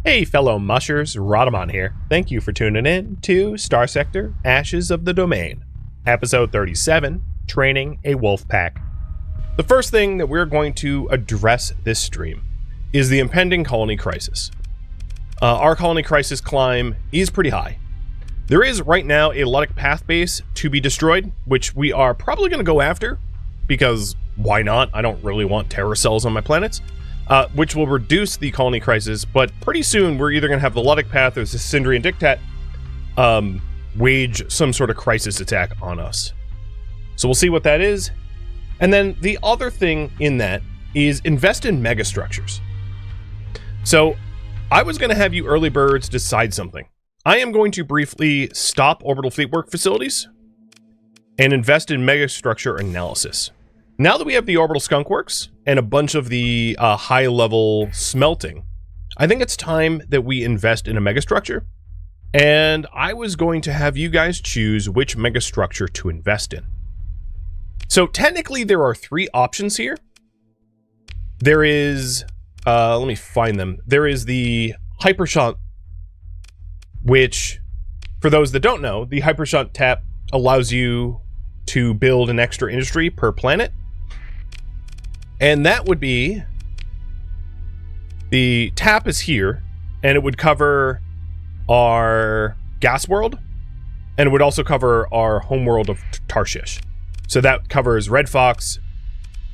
Hey fellow mushers, Rhadamant here. Thank you for tuning in to Starsector, Ashes of the Domain, episode 37, Training a Wolfpack. The first thing that we're going to address this stream is the impending colony crisis. Our colony crisis climb is pretty high. There is right now a Ludic path base to be destroyed, which we are probably going to go after, because why not? I don't really want terror cells on my planets. Which will reduce the colony crisis, but pretty soon we're either going to have the Ludic path or the Sindrian Dictat wage some sort of crisis attack on us. So we'll see what that is. And then the other thing in that is invest in megastructures. So I was going to have you early birds decide something. I am going to briefly stop orbital fleet work facilities and invest in megastructure analysis. Now that we have the orbital skunk works and a bunch of the high-level smelting, I think it's time that we invest in a megastructure. And I was going to have you guys choose which megastructure to invest in. So technically there are three options here. There is, let me find them. There is the Hypershunt, which, for those that don't know, the Hypershunt tap allows you to build an extra industry per planet. And that would be, the tap is here, and it would cover our gas world, and it would also cover our home world of Tarshish. So that covers Red Fox,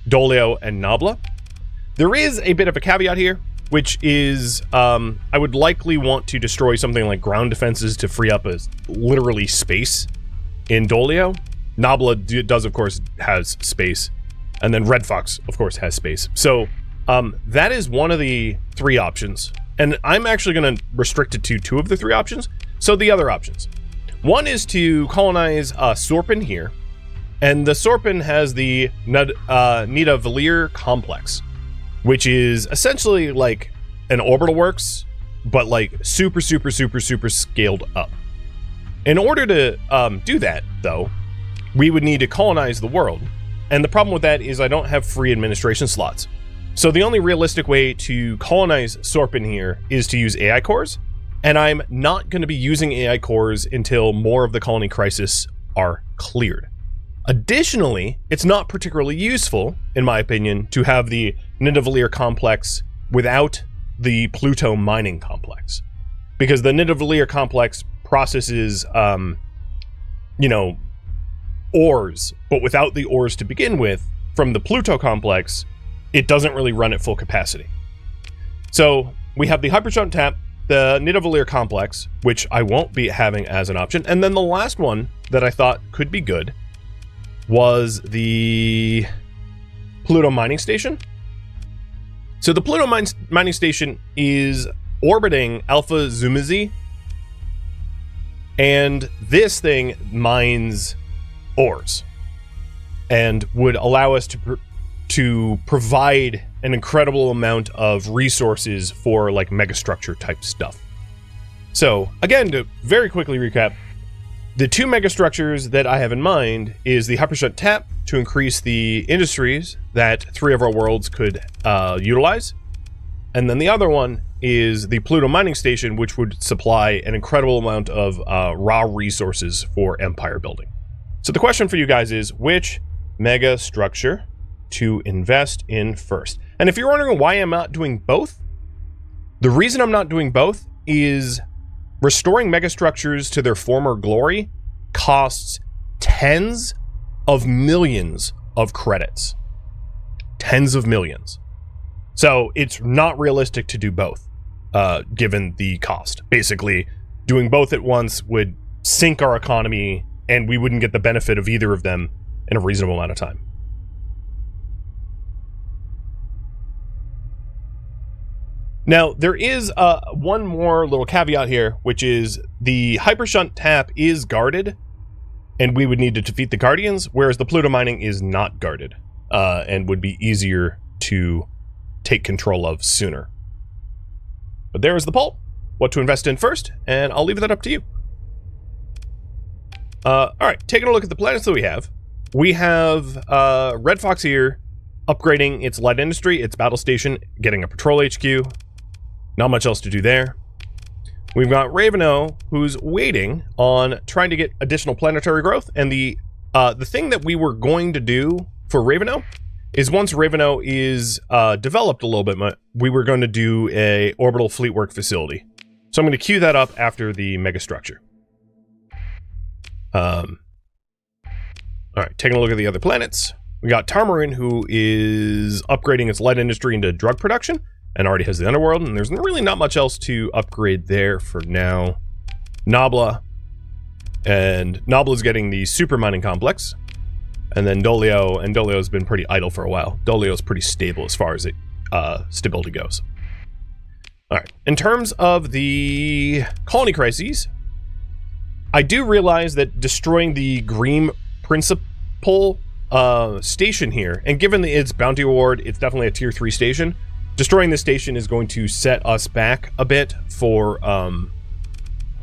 Dolio, and Nabla. There is a bit of a caveat here, which is I would likely want to destroy something like ground defenses to free up literally space in Dolio. Nabla does, of course, has space. And then Red Fox, of course, has space. So that is one of the three options. And I'm actually going to restrict it to two of the three options. So the other options. One is to colonize Sorpin here. And the Sorpin has the Nidavellir complex, which is essentially like an orbital works, but like super scaled up. In order to do that, though, we would need to colonize the world. And the problem with that is I don't have free administration slots. So the only realistic way to colonize Sorpin here is to use AI cores. And I'm not going to be using AI cores until more of the colony crisis are cleared. Additionally, it's not particularly useful, in my opinion, to have the Nidavellir complex without the Pluto mining complex. Because the Nidavellir complex processes, ores, but without the ores to begin with, from the Pluto complex, it doesn't really run at full capacity. So we have the Hypershunt tap, the Nidavellir complex, which I won't be having as an option, and then the last one that I thought could be good was the Pluto mining station. So the Pluto mining station is orbiting Alpha Zumizi, and this thing mines ores and would allow us to provide an incredible amount of resources for like megastructure type stuff. So again, to very quickly recap, the two megastructures that I have in mind is the Hypershunt tap to increase the industries that three of our worlds could utilize, and then the other one is the Pluto mining station, which would supply an incredible amount of raw resources for empire building. So the question for you guys is, which mega structure to invest in first? And if you're wondering why I'm not doing both, the reason I'm not doing both is restoring mega structures to their former glory costs tens of millions of credits. Tens of millions. So it's not realistic to do both, given the cost. Basically, doing both at once would sink our economy, and we wouldn't get the benefit of either of them in a reasonable amount of time. Now, there is one more little caveat here, which is the Hypershunt tap is guarded, and we would need to defeat the Guardians, whereas the Pluto mining is not guarded, and would be easier to take control of sooner. But there is the poll, what to invest in first, and I'll leave that up to you. Alright, taking a look at the planets that we have. We have Red Fox here, upgrading its light industry, its battle station, getting a patrol HQ. Not much else to do there. We've got Raveno, who's waiting on trying to get additional planetary growth, and the thing that we were going to do for Raveno is once Raveno is developed a little bit, we were going to do a orbital fleet work facility. So I'm going to queue that up after the megastructure. All right, taking a look at the other planets. We got Tarmarin, who is upgrading its light industry into drug production and already has the underworld, and there's really not much else to upgrade there for now. Nabla, and Nabla's getting the super mining complex, and then Dolio, and Dolio's been pretty idle for a while. Dolio's pretty stable as far as stability goes. All right, in terms of the colony crises, I do realize that destroying the Green Principal station here, and given its bounty award, it's definitely a tier 3 station. Destroying this station is going to set us back a bit for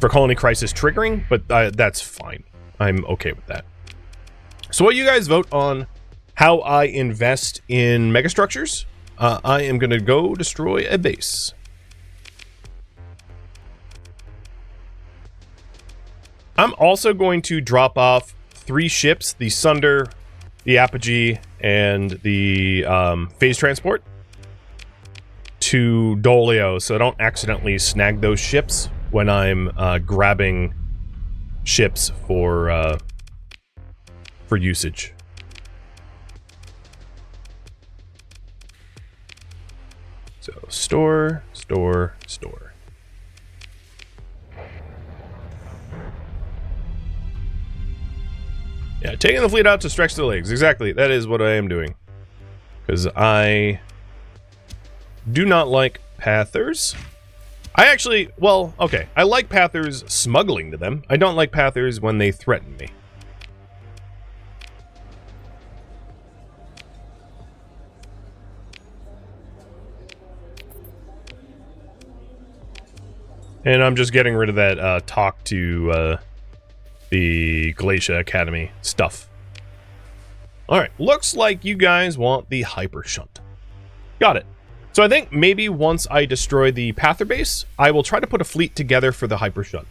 colony crisis triggering, but that's fine. I'm okay with that. So what you guys vote on how I invest in megastructures? I am going to go destroy a base. I'm also going to drop off 3 ships, the Sunder, the Apogee, and the Phase Transport to Dolio, so I don't accidentally snag those ships when I'm grabbing ships for usage. So store, store, store. Yeah, taking the fleet out to stretch the legs. Exactly, that is what I am doing. Because I do not like Pathers. I actually, well, okay. I like Pathers smuggling to them. I don't like Pathers when they threaten me. And I'm just getting rid of that talk to the Glacia Academy stuff. Alright, looks like you guys want the Hyper Shunt. Got it. So I think maybe once I destroy the Pather base, I will try to put a fleet together for the Hyper Shunt.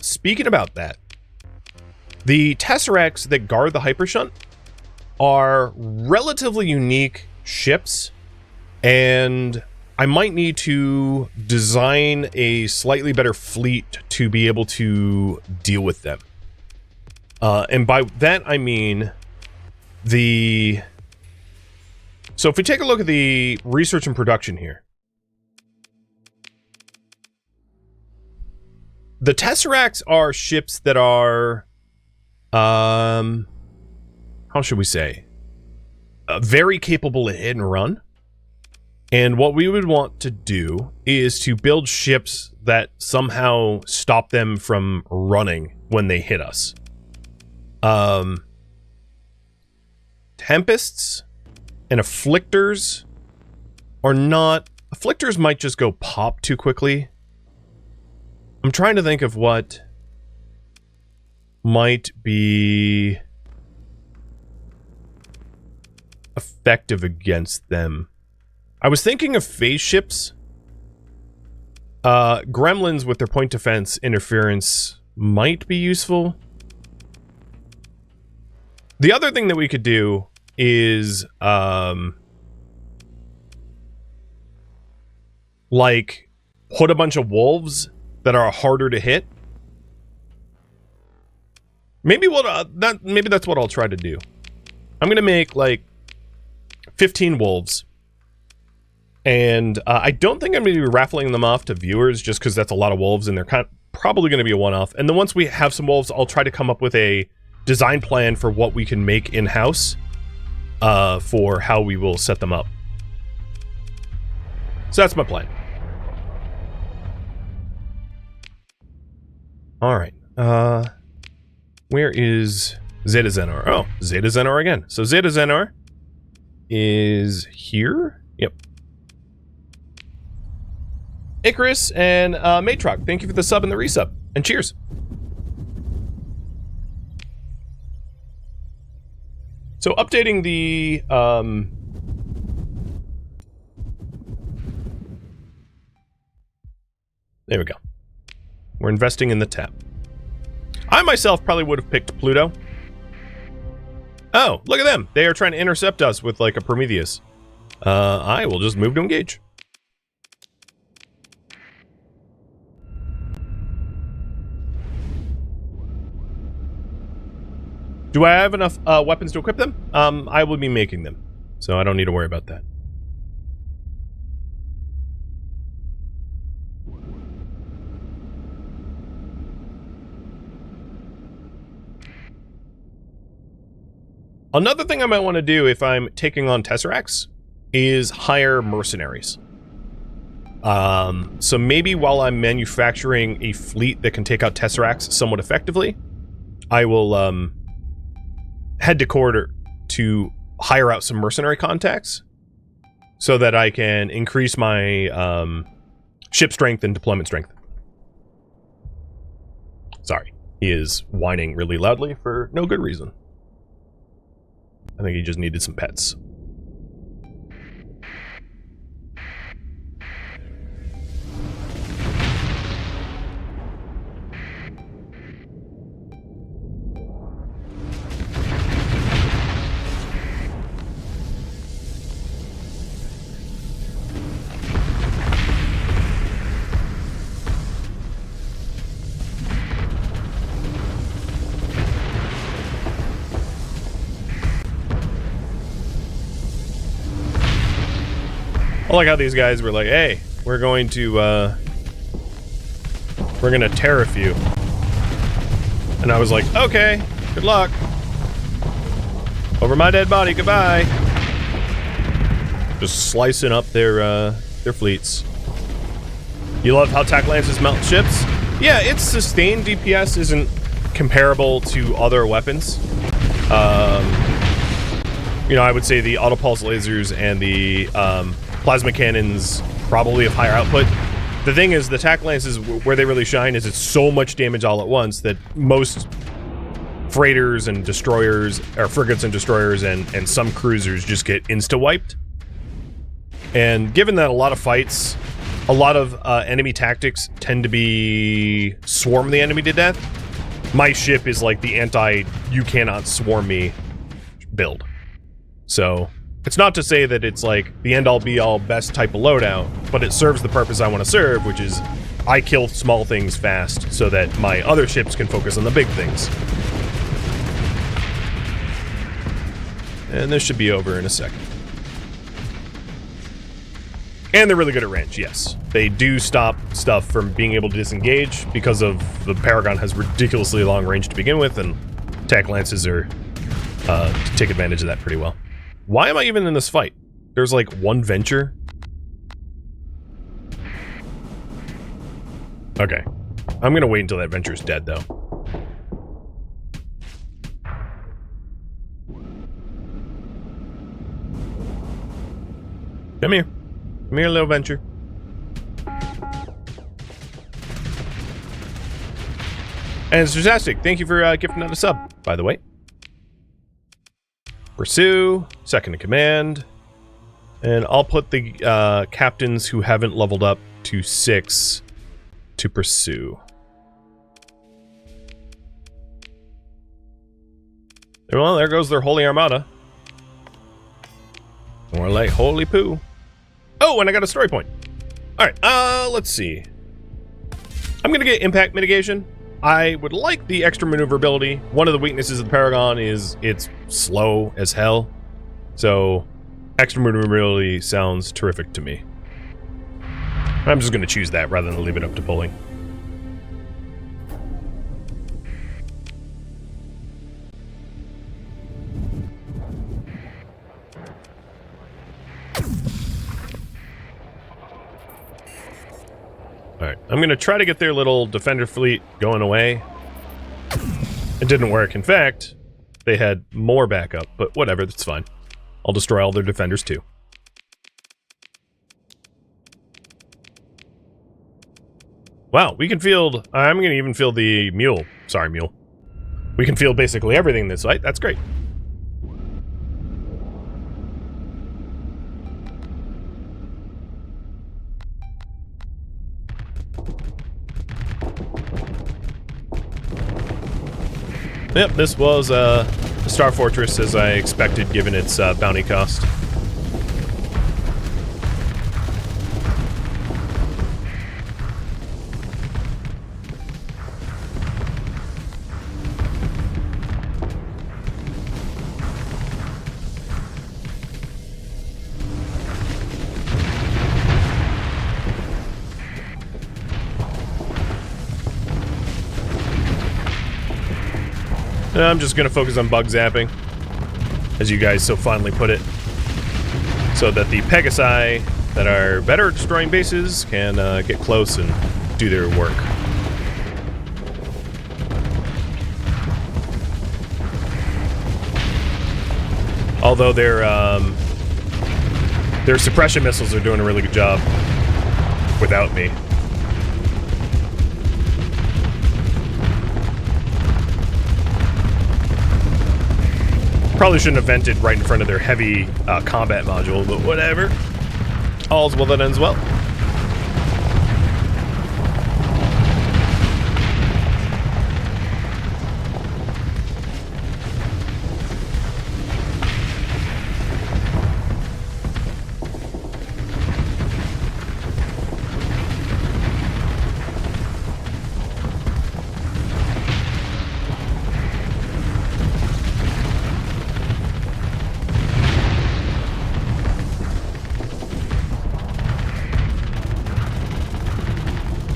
Speaking about that, the Tesseracts that guard the Hyper Shunt are relatively unique ships, and I might need to design a slightly better fleet to be able to deal with them. And by that, I mean the... So if we take a look at the research and production here, the Tesseracts are ships that are, how should we say, very capable of hit and run. And what we would want to do is to build ships that somehow stop them from running when they hit us. Tempests and Afflictors are not... Afflictors might just go pop too quickly. I'm trying to think of what might be effective against them. I was thinking of phase ships. Gremlins with their point defense interference might be useful. The other thing that we could do is, like, put a bunch of wolves that are harder to hit. Maybe maybe that's what I'll try to do. I'm gonna make, like, 15 wolves. And I don't think I'm going to be raffling them off to viewers just because that's a lot of wolves and they're probably going to be a one-off. And then once we have some wolves, I'll try to come up with a design plan for what we can make in-house for how we will set them up. So that's my plan. All right. Where is Zeta Xenar? Oh, Zeta Xenar again. So Zeta Xenar is here. Yep. Icarus and Matrock, thank you for the sub and the resub. And cheers. So updating the There we go. We're investing in the tap. I myself probably would have picked Pluto. Oh, look at them. They are trying to intercept us with like a Prometheus. I will just move to engage. Do I have enough weapons to equip them? I will be making them, so I don't need to worry about that. Another thing I might want to do if I'm taking on Tesseracts is hire mercenaries. So maybe while I'm manufacturing a fleet that can take out Tesseracts somewhat effectively, I will head to Corridor to hire out some mercenary contacts so that I can increase my ship strength and deployment strength. Sorry, he is whining really loudly for no good reason. I think he just needed some pets. I like how these guys were like, hey, we're gonna tariff you. And I was like, okay, good luck. Over my dead body, goodbye. Just slicing up their fleets. You love how tack lances melt ships? Yeah, its sustained DPS isn't comparable to other weapons. You know, I would say the auto-pulse lasers and the plasma cannons probably have higher output. The thing is, the tack lances, where they really shine is it's so much damage all at once that most freighters and destroyers, or frigates and destroyers and some cruisers just get insta-wiped. And given that a lot of fights, a lot of enemy tactics tend to be swarm the enemy to death, my ship is like the anti-you cannot swarm me build. So it's not to say that it's like the end-all be-all best type of loadout, but it serves the purpose I want to serve, which is I kill small things fast so that my other ships can focus on the big things. And this should be over in a second. And they're really good at range, yes. They do stop stuff from being able to disengage because of the Paragon has ridiculously long range to begin with, and tack lances are take advantage of that pretty well. Why am I even in this fight? There's like one venture. Okay. I'm gonna wait until that venture's dead, though. Come here. Come here, little venture. And Starsector, thank you for gifting out a sub, by the way. Pursue, second in command, and I'll put the captains who haven't leveled up to 6 to pursue. Well, there goes their holy armada. More like holy poo. Oh, and I got a story point. Alright, let's see. I'm gonna get impact mitigation. I would like the extra maneuverability. One of the weaknesses of the Paragon is it's slow as hell. So, extra maneuverability sounds terrific to me. I'm just going to choose that rather than leave it up to pulling. Alright, I'm going to try to get their little defender fleet going away. It didn't work. In fact, they had more backup, but whatever, that's fine. I'll destroy all their defenders too. Wow, we can field... I'm going to even field the mule. Sorry, mule. We can field basically everything in this fight. That's great. Yep, this was a Star Fortress as I expected given its bounty cost. I'm just going to focus on bug zapping, as you guys so fondly put it, so that the Pegasi that are better at destroying bases can get close and do their work. Although their suppression missiles are doing a really good job without me. Probably shouldn't have vented right in front of their heavy combat module, but whatever. All's well that ends well.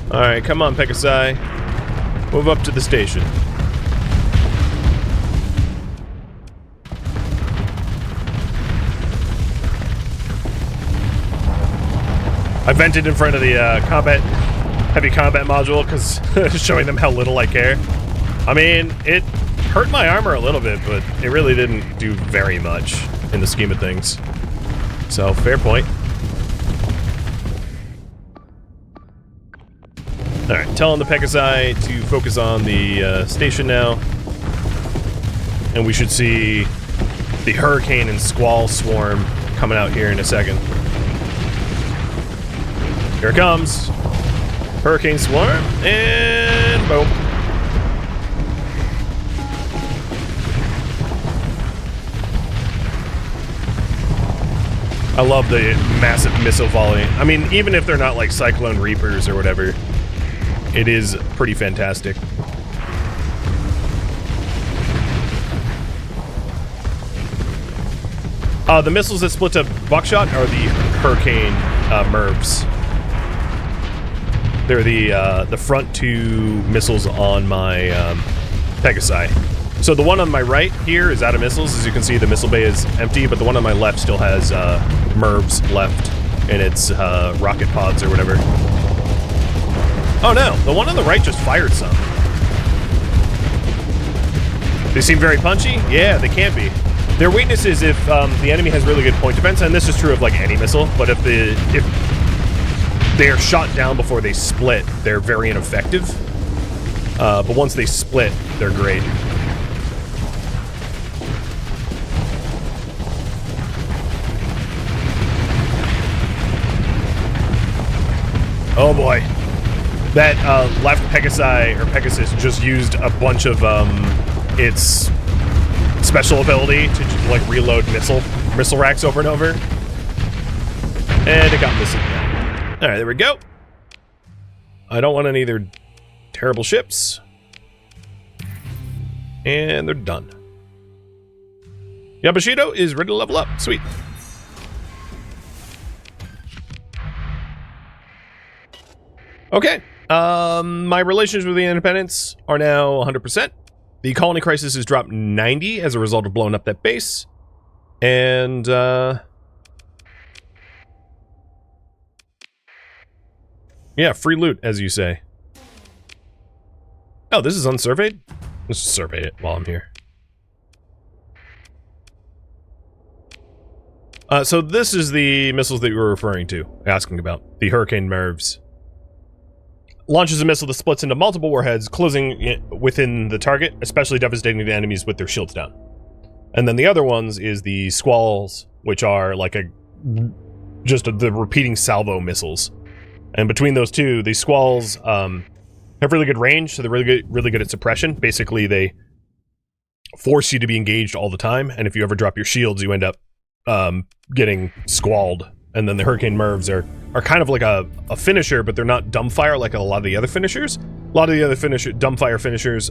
Alright, come on, Pegasi. Move up to the station. I vented in front of the heavy combat module because showing them how little I care. I mean, it hurt my armor a little bit, but it really didn't do very much in the scheme of things. So, fair point. Alright, telling the Pegasi to focus on the station now. And we should see the Hurricane and Squall swarm coming out here in a second. Here it comes. Hurricane swarm, and boom. I love the massive missile volley. I mean, even if they're not like Cyclone Reapers or whatever, it is pretty fantastic. The missiles that split to buckshot are the Hurricane MIRVs. They're the front two missiles on my Pegasi. So the one on my right here is out of missiles. As you can see, the missile bay is empty, but the one on my left still has MIRVs left in its rocket pods or whatever. Oh no, the one on the right just fired some. They seem very punchy? Yeah, they can be. Their weakness is if the enemy has really good point defense, and this is true of like any missile, but if they're shot down before they split, they're very ineffective. But once they split, they're great. Oh boy. That left Pegasi, or Pegasus, just used a bunch of its special ability to just, like, reload missile racks over and over. And it got missing. Alright, there we go. I don't want any of their terrible ships. And they're done. Yabashito is ready to level up. Sweet. Okay. My relations with the Independents are now 100%. The colony crisis has dropped 90 as a result of blowing up that base. And, yeah, free loot, as you say. Oh, this is unsurveyed? Let's just survey it while I'm here. So this is the missiles that you were referring to, asking about. The Hurricane MIRVs. Launches a missile that splits into multiple warheads, closing within the target, especially devastating the enemies with their shields down. And then the other ones is the Squalls, which are like the repeating salvo missiles. And between those two, the Squalls have really good range, so they're really good at suppression. Basically, they force you to be engaged all the time, and if you ever drop your shields, you end up getting squalled. And then the Hurricane Mervs are kind of like a finisher, but they're not dumbfire like a lot of the other finishers. A lot of the other dumbfire finishers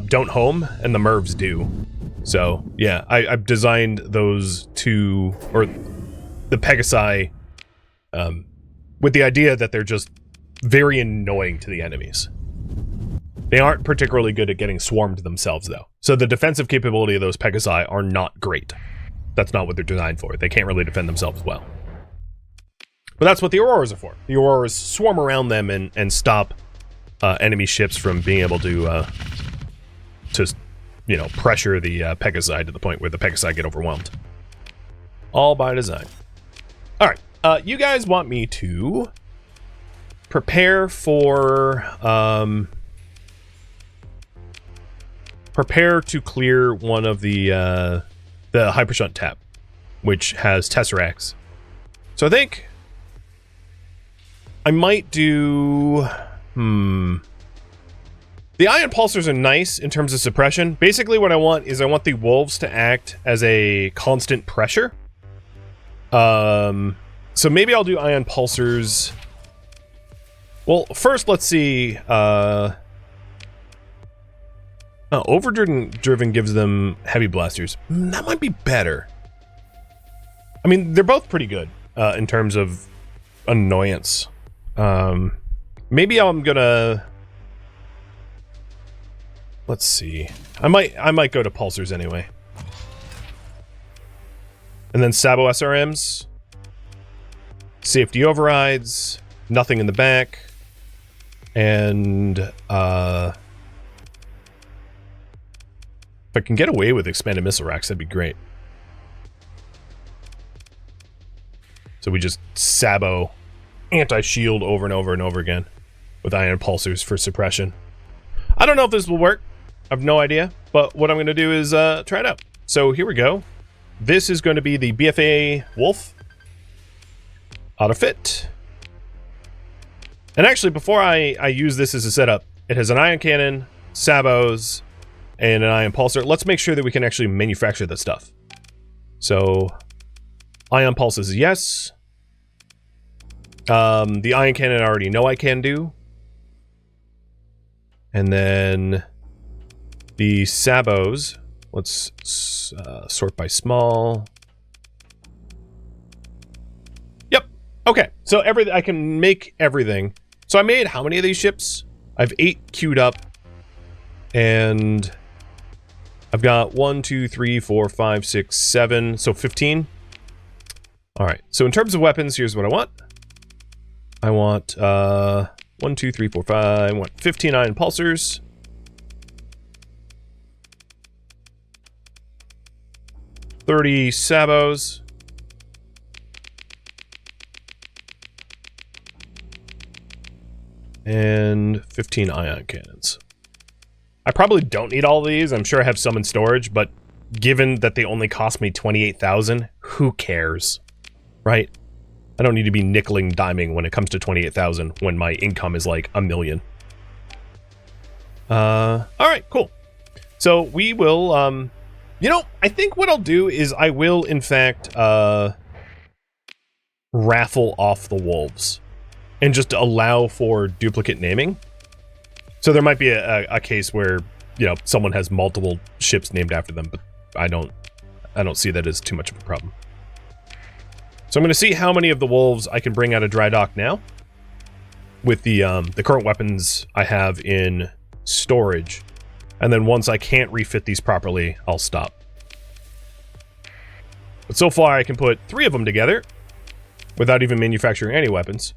don't home, and the Mervs do. So yeah, I've designed those two, or the Pegasi, with the idea that they're just very annoying to the enemies. They aren't particularly good at getting swarmed themselves, though. So the defensive capability of those Pegasi are not great. That's not what they're designed for. They can't really defend themselves well. But that's what the Auroras are for. The Auroras swarm around them and stop enemy ships from being able to pressure the Pegasi to the point where the Pegasi get overwhelmed. All by design. All right, you guys want me to prepare to clear one of the Hypershunt tab, which has Tesseracts. So I think I might do... The ion pulsars are nice in terms of suppression. Basically what I want the wolves to act as a constant pressure. So maybe I'll do ion pulsars. Well, first let's see. Overdriven gives them heavy blasters. That might be better. I mean, they're both pretty good in terms of annoyance. Maybe I'm gonna... Let's see. I might go to pulsars anyway. And then Sabo SRMs. Safety overrides. Nothing in the back. And if I can get away with expanded missile racks, that'd be great. So we just Sabo anti-shield over and over and over again with ion pulsars for suppression. I don't know if this will work. I have no idea, but what I'm going to do is try it out. So here we go. This is going to be the BFA Wolf auto-fit. And actually, before I use this as a setup, it has an ion cannon, Sabos, and an ion pulsar. Let's make sure that we can actually manufacture this stuff. So, ion pulses, yes. The ion cannon I already know I can do. And then the Sabos, let's sort by small. Yep. Okay. So I can make everything. So I made how many of these ships? I have 8 queued up, and I've got 1, 2, 3, 4, 5, 6, 7, so 15. All right. So in terms of weapons, here's what I want. I want 1, 2, 3, 4, 5. I want 15 ion pulsars. 30 Sabos. And 15 ion cannons. I probably don't need all of these. I'm sure I have some in storage, but given that they only cost me 28,000, who cares? Right? I don't need to be nickeling diming when it comes to 28,000 when my income is like $1 million. All right, cool. So we will, you know, I think what I'll do is I will, in fact, raffle off the wolves and just allow for duplicate naming. So there might be a case where, you know, someone has multiple ships named after them, but I don't see that as too much of a problem. So I'm going to see how many of the wolves I can bring out of dry dock now with the current weapons I have in storage. And then once I can't refit these properly, I'll stop. But so far I can put 3 of them together without even manufacturing any weapons.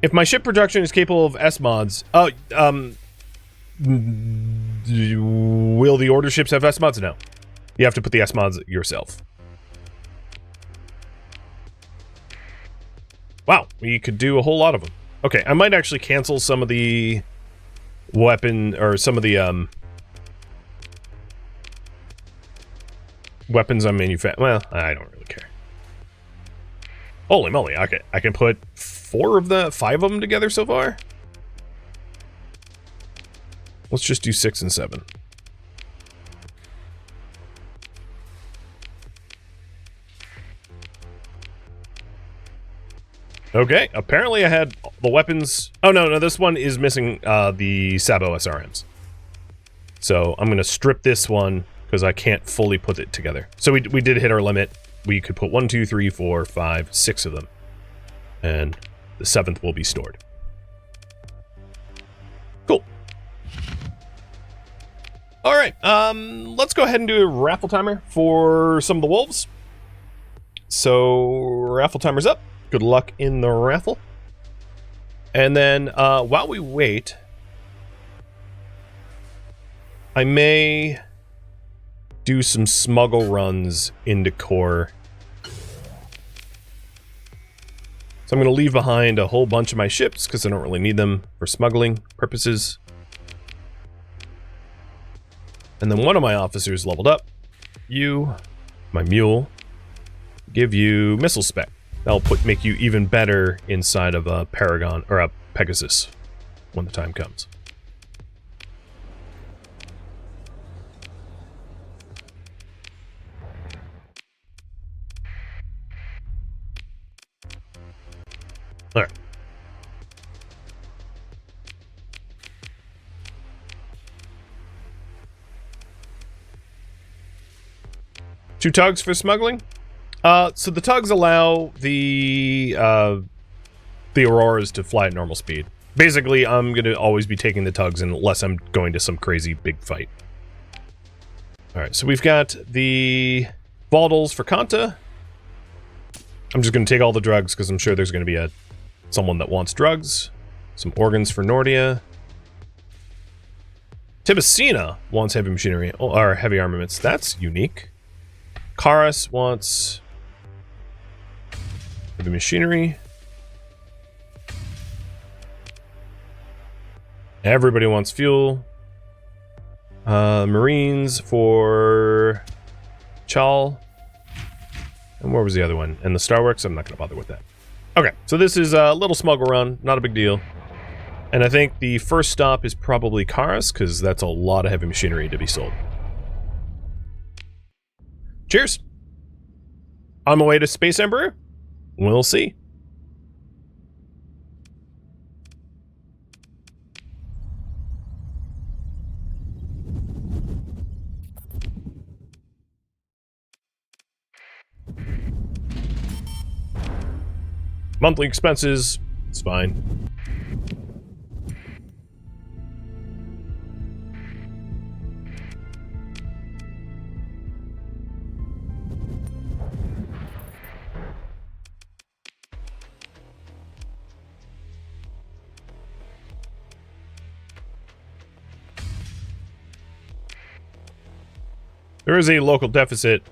If my ship production is capable of S-mods, will the order ships have S-mods? No. You have to put the S-mods yourself. Wow, we could do a whole lot of them. Okay, I might actually cancel some of the weapon, or some of the weapons I'm manufacturing. Well, I don't really care. Holy moly, I can put 5 of them together so far? Let's just do 6 and 7. Okay, apparently I had the weapons. Oh, no, this one is missing the Sabo SRMs. So I'm going to strip this one because I can't fully put it together. So we did hit our limit. We could put 1, 2, 3, 4, 5, 6 of them. And the 7th will be stored. Cool. All right, let's go ahead and do a raffle timer for some of the wolves. So raffle timer's up. Good luck in the raffle. And then while we wait, I may do some smuggle runs into core. So I'm going to leave behind a whole bunch of my ships because I don't really need them for smuggling purposes. And then one of my officers leveled up. You, my mule, give you missile spec. That'll make you even better inside of a Paragon or a Pegasus when the time comes. All right. Two tugs for smuggling. So the tugs allow the Auroras to fly at normal speed. Basically, I'm going to always be taking the tugs unless I'm going to some crazy big fight. All right, so we've got the Vaudals for Kanta. I'm just going to take all the drugs because I'm sure there's going to be someone that wants drugs. Some organs for Nordia. Tibicina wants heavy machinery or heavy armaments. That's unique. Karas wants heavy machinery. Everybody wants fuel. Marines for Chal. And where was the other one? And the Starworks? I'm not going to bother with that. Okay, so this is a little smuggle run. Not a big deal. And I think the first stop is probably Karas, because that's a lot of heavy machinery to be sold. Cheers. On my way to Space Emperor. We'll see. Monthly expenses, it's fine. There is a local deficit.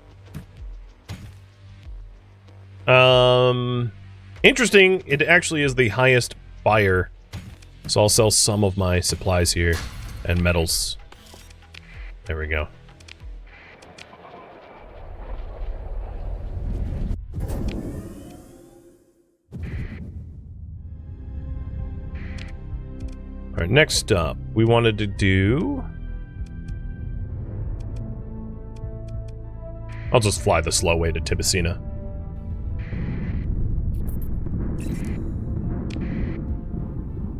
Interesting, it actually is the highest buyer. So I'll sell some of my supplies here and metals. There we go. All right, next up, we wanted to do... I'll just fly the slow way to Tibicina.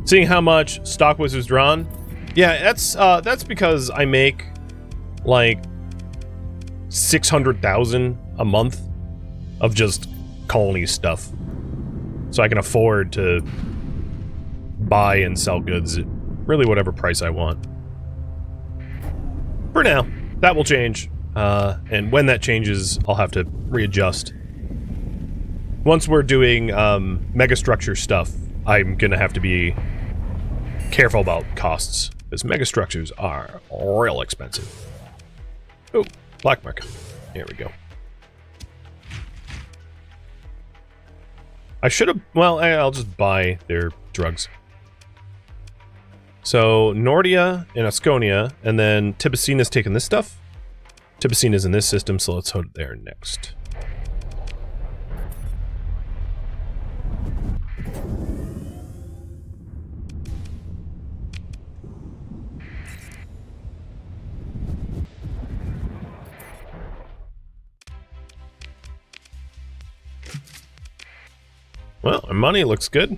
Seeing how much stock was drawn? Yeah, that's because I make like 600,000 a month of just colony stuff. So I can afford to buy and sell goods at really whatever price I want. For now, that will change. And when that changes, I'll have to readjust. Once we're doing megastructure stuff, I'm gonna have to be careful about costs, because megastructures are real expensive. Oh, black market. There we go. I should have... Well, I'll just buy their drugs. So, Nordia and Asconia, and then Tibicina's taking this stuff. Tibicina's in this system, so let's hold it there next. Well, our money looks good.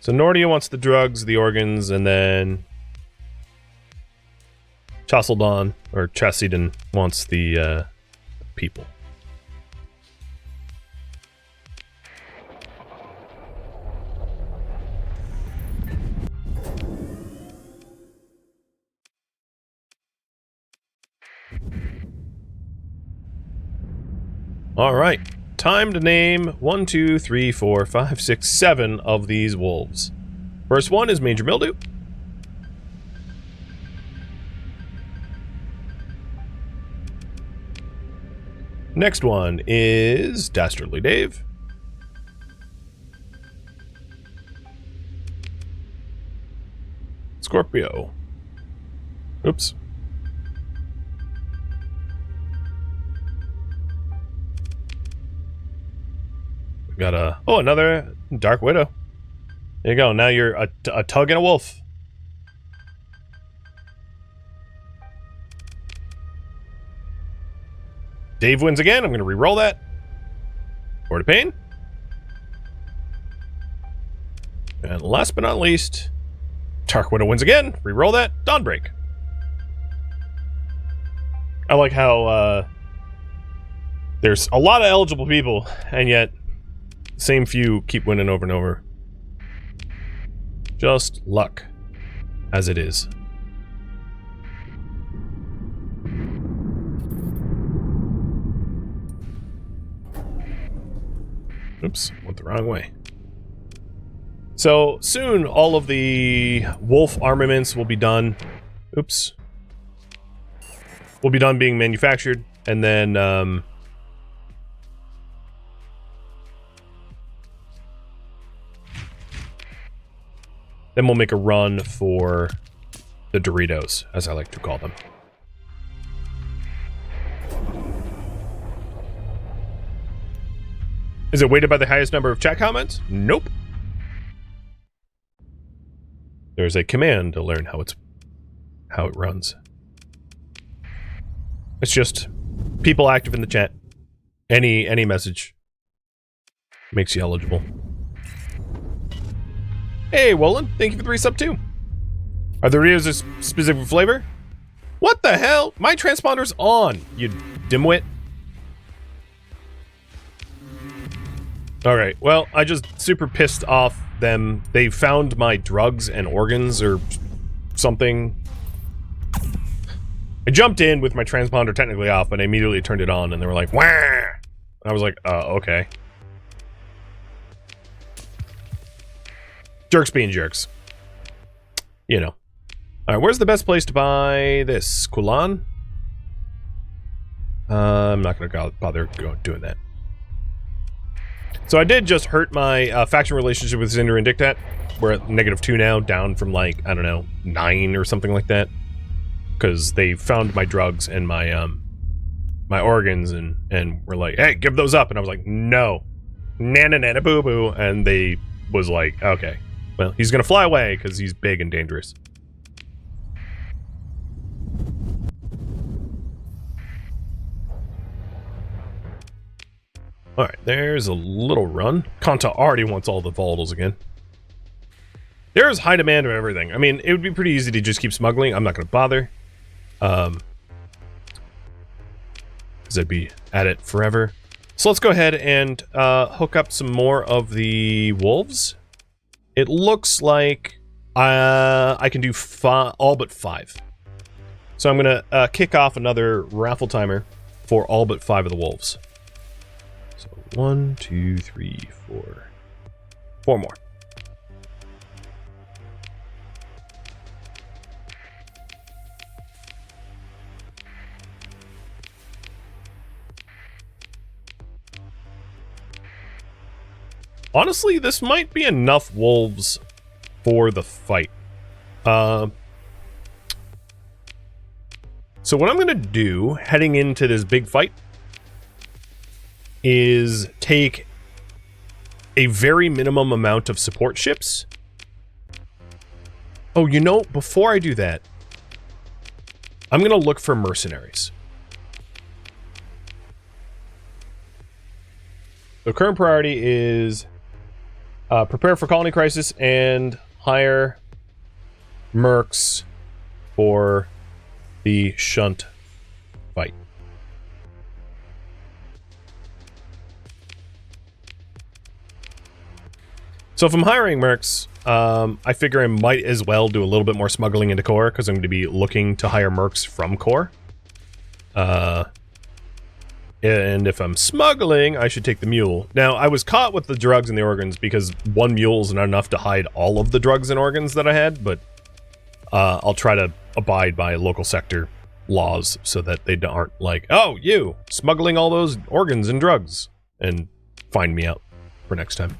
So Nordia wants the drugs, the organs, and then Chasseldon, or Chassidon, wants the people. All right. Time to name 1, 2, 3, 4, 5, 6, 7 of these wolves. First one is Major Mildew. Next one is Dastardly Dave. Scorpio. Oops. We got another Dark Widow. There you go. Now you're a tug and a wolf. Dave wins again. I'm going to re-roll that. Court of Pain. And last but not least, Dark Widow wins again. Re-roll that. Dawnbreak. I like how there's a lot of eligible people, and yet same few keep winning over and over. Just luck, as it is. Oops, went the wrong way. So soon all of the wolf armaments will be done. Oops. Will be done being manufactured, and then then we'll make a run for the Doritos, as I like to call them. Is it weighted by the highest number of chat comments? Nope. There's a command to learn how it runs. It's just people active in the chat. Any message makes you eligible. Hey, Wolin, thank you for the resub too. Are the Doritos a specific flavor? What the hell? My transponder's on, you dimwit. Alright, well, I just super pissed off them. They found my drugs and organs or something. I jumped in with my transponder technically off, but I immediately turned it on and they were like, wah! I was like, okay. Jerks being jerks. You know. Alright, where's the best place to buy this? Kulan? I'm not gonna bother doing that. So I did just hurt my faction relationship with Zinder and Dictat. We're at -2 now, down from like, I don't know, 9 or something like that. Because they found my drugs and my my organs and were like, hey, give those up. And I was like, no. Nana nana boo boo. And they was like, okay. Well, he's gonna fly away because he's big and dangerous. Alright, there's a little run. Kanta already wants all the volatiles again. There is high demand of everything. I mean, it would be pretty easy to just keep smuggling. I'm not going to bother. Because I'd be at it forever. So let's go ahead and hook up some more of the wolves. It looks like I can do all but 5. So I'm going to kick off another raffle timer for all but 5 of the wolves. 1, 2, 3, 4. 4 more. Honestly, this might be enough wolves for the fight. So what I'm gonna do, heading into this big fight, is take a very minimum amount of support ships. Oh, you know, before I do that, I'm going to look for mercenaries. The current priority is prepare for colony crisis and hire mercs for the shunt fight. So if I'm hiring mercs, I figure I might as well do a little bit more smuggling into core, because I'm going to be looking to hire mercs from core. And if I'm smuggling, I should take the mule. Now, I was caught with the drugs and the organs because one mule is not enough to hide all of the drugs and organs that I had, but I'll try to abide by local sector laws so that they aren't like, oh, you, smuggling all those organs and drugs, and find me out for next time.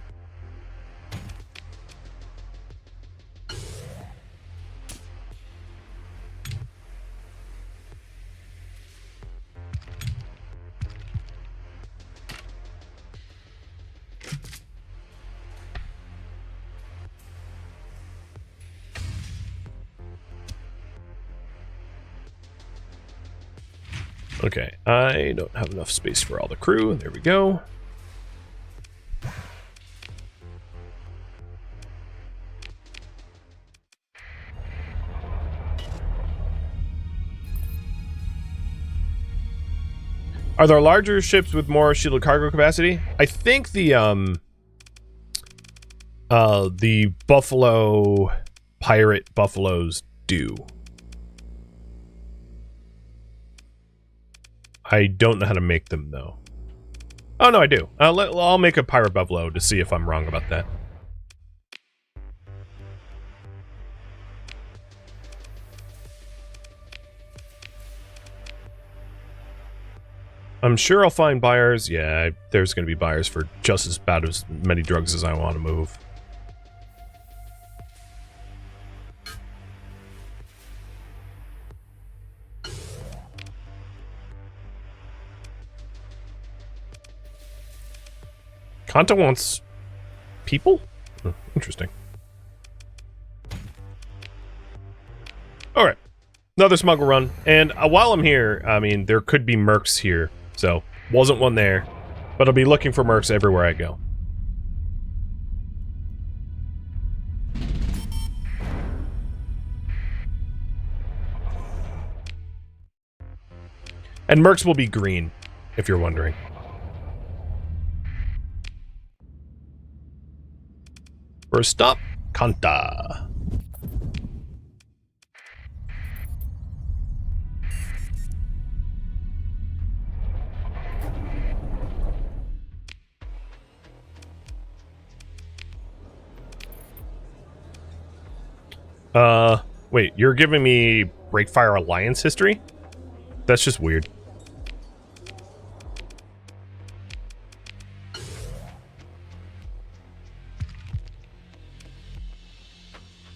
Okay, I don't have enough space for all the crew. There we go. Are there larger ships with more shielded cargo capacity? I think the Buffalo pirate buffaloes do. I don't know how to make them, though. Oh, no, I do. I'll make a pirate buffalo to see if I'm wrong about that. I'm sure I'll find buyers. Yeah, there's going to be buyers for just as bad as many drugs as I want to move. Kanta wants people? Oh, interesting. Alright. Another smuggle run. And while I'm here, I mean, there could be mercs here. So, wasn't one there. But I'll be looking for mercs everywhere I go. And mercs will be green, if you're wondering. First stop, Kanta. Wait, you're giving me Breakfire Alliance history? That's just weird.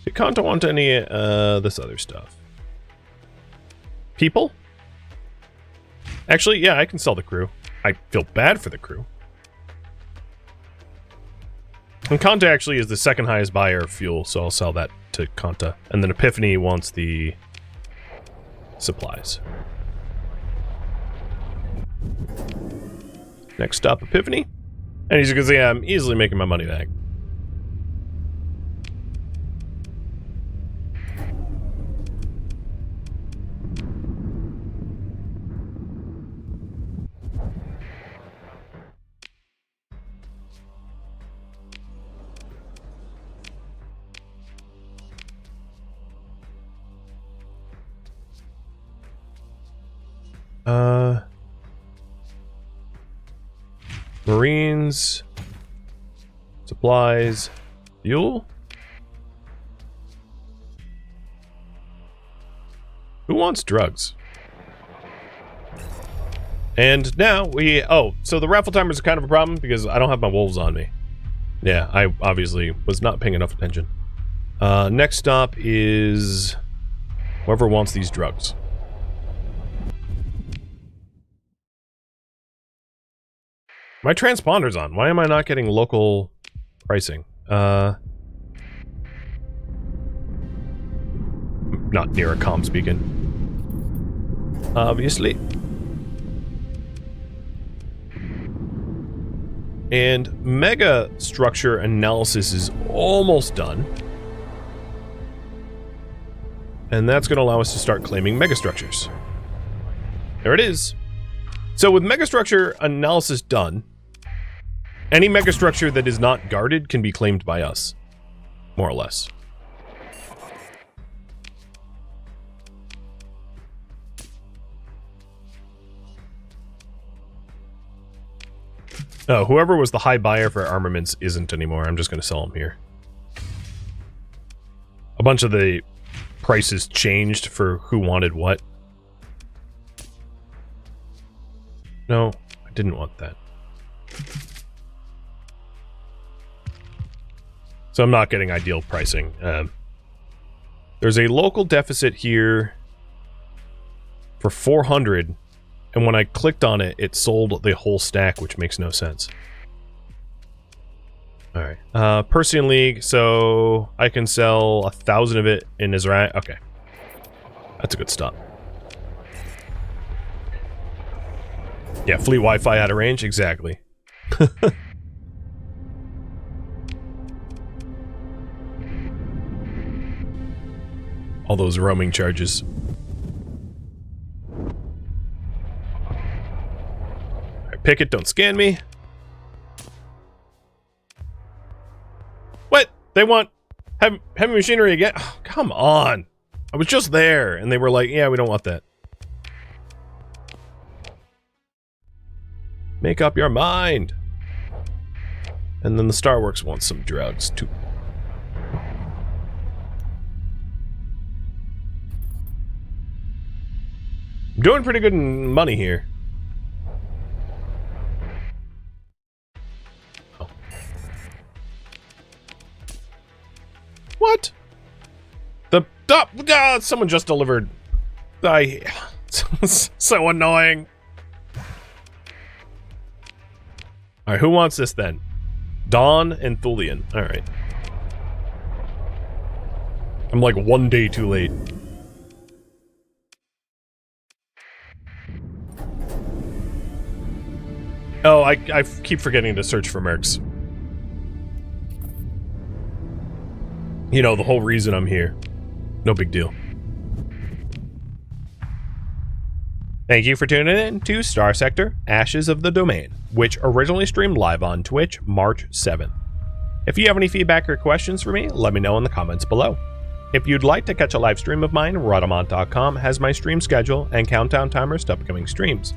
Did Kanta want any, this other stuff? People? Actually, yeah, I can sell the crew. I feel bad for the crew. And Kanta actually is the second highest buyer of fuel, so I'll sell that to Kanta. And then Epiphany wants the supplies. Next stop, Epiphany. And as you can see, I'm easily making my money back. Marines, supplies, fuel. Who wants drugs? And now we... Oh, so the raffle timers are kind of a problem because I don't have my wolves on me. Yeah, I obviously was not paying enough attention. Next stop is whoever wants these drugs. My transponder's on. Why am I not getting local pricing. Not near a comms beacon. Obviously. And mega structure analysis is almost done. And that's going to allow us to start claiming megastructures. There it is. So with megastructure analysis done, any megastructure that is not guarded can be claimed by us. More or less. Oh, whoever was the high buyer for armaments isn't anymore. I'm just going to sell them here. A bunch of the prices changed for who wanted what. No, I didn't want that. So I'm not getting ideal pricing. There's a local deficit here for 400. And when I clicked on it, it sold the whole stack, which makes no sense. Alright. Persian League, so I can sell 1,000 of it in Israel. Okay. That's a good stop. Yeah, fleet Wi-Fi out of range? Exactly. All those roaming charges. Pick it, don't scan me. What? They want heavy machinery again? Oh, come on. I was just there, and they were like, yeah, we don't want that. Make up your mind. And then the Star Works wants some drugs, too. I'm doing pretty good in money here. What? Someone just delivered. So annoying. Alright, who wants this then? Dawn and Thulian. Alright. I'm like 1 day too late. Oh, I keep forgetting to search for mercs. You know, the whole reason I'm here. No big deal. Thank you for tuning in to Starsector, Ashes of the Domain, which originally streamed live on Twitch March 7th. If you have any feedback or questions for me, let me know in the comments below. If you'd like to catch a live stream of mine, Rhadamant.com has my stream schedule and countdown timers to upcoming streams.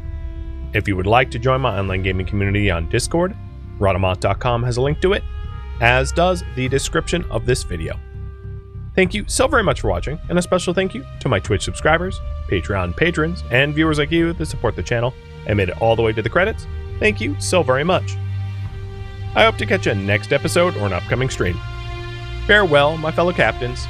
If you would like to join my online gaming community on Discord, Rhadamant.com has a link to it, as does the description of this video. Thank you so very much for watching, and a special thank you to my Twitch subscribers, Patreon patrons, and viewers like you that support the channel and made it all the way to the credits. Thank you so very much. I hope to catch you next episode or an upcoming stream. Farewell, my fellow captains.